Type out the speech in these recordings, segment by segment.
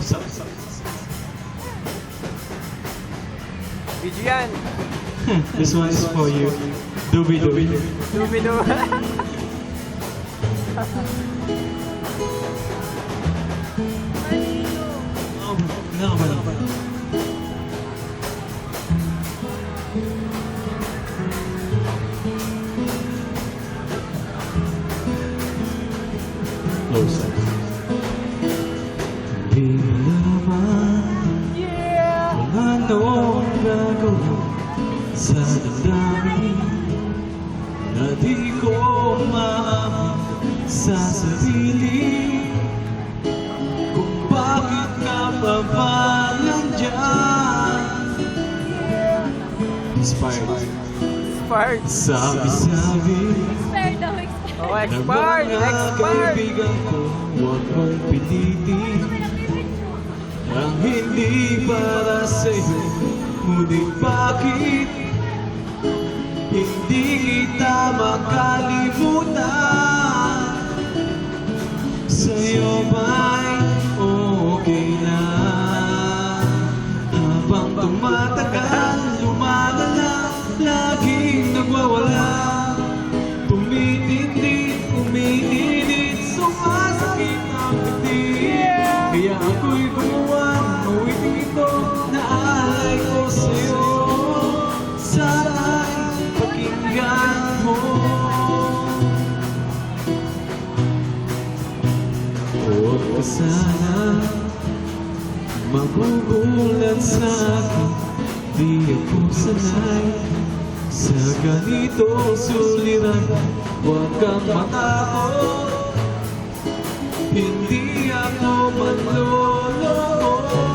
Video yan. This one is for you. Dubi Dubi. Dubi-dubi. Hindi naman kung anong gagawin sa damdamin na di ko maamin sa sarili kung bakit ka pa ba nandyan. Inspired. Expired. Sabi-sabi Expired daw, expired. Oh, ng expired. mga Expired. kaibigan ko, huwag mong pilitin ang hindi para sa'yo. Ngunit bakit hindi kita makalimutan? Sa'yo ba'y okay na? Habang tumatagal, lumalala, laging nagwawala. Tumitindi, umiinit, sumasakit ang dibdib. Kaya ako'y gumawa ng awiting ito na alay ko sa'yo. Sana'y pakinggan mo. Huwag ka sana magugulat sa akin. Di ako sanay sa ganitong suliran. Huwag kang matakot, hindi ako manloloko.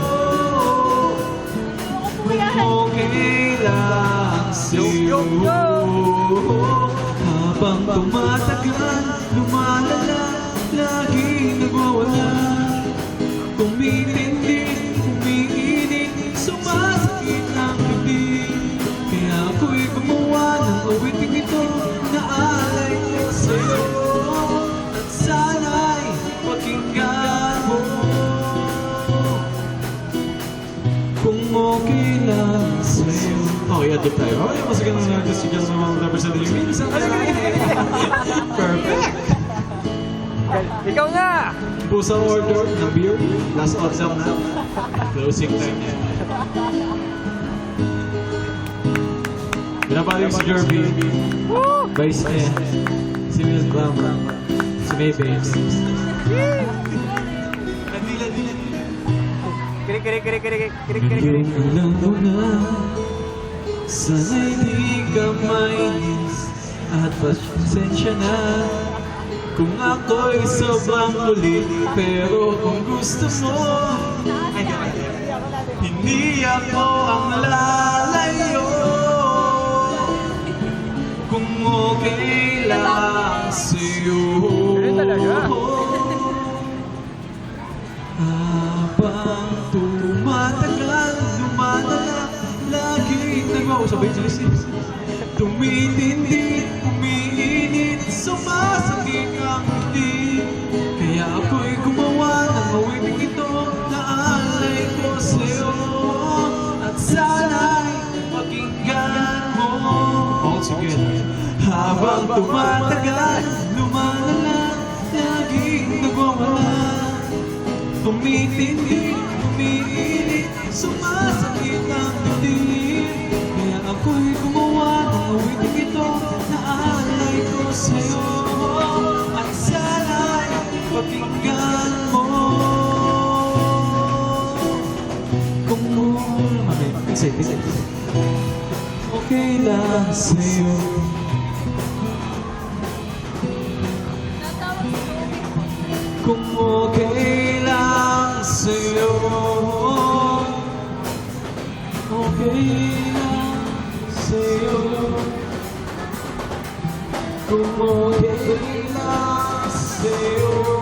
Kung okay lang sa'yo. Habang tumatagal, lumalala, laging nagwawala. Tumitindi, umiinit, sumasakit ang dibdib. Kaya ako'y gumawa ng awiting ito na alay ko sa'yo. At sana'y pakinggan mo. Kung okay lang sa'yo. Okay, adopt tayo. Okay, mas ganun na gusto dyan sa mga representative meetings. Perfect. Ikaw na! Pusa order ng beer. Last order na. Closing time na. Binabalik si Jerby. Vice niya. Si Will Glamour. Si May Babes. Kiri. Alam mo na, sana'y di ka mainis at pasensya na kung ako'y sobrang kulit. Pero kung gusto mo, hindi ako ang lalayo. Kung okay lang sa'yo. Ganun talaga. Habang tumatagal, lumalala, laging nag-uusabay si tumitindi, umiinit, sumasakit ang dibdib. Kaya ako'y gumawa ng awiting ito na alay ko sa'yo. At sana'y pakinggan mo. All together. Habang tumatagal, lumalala, laging nagwawala. Tumitindi, umiinit, sumasakit ang dibdib. Kaya ako'y gumawa ng awiting ito na alay ko sa'yo. At sana'y pakinggan mo. Kung okay lang sa'yo. Natawag si Joey. Kung okay lang sa'yo. Okay lang sa'yo. Kung okay lang sa'yo.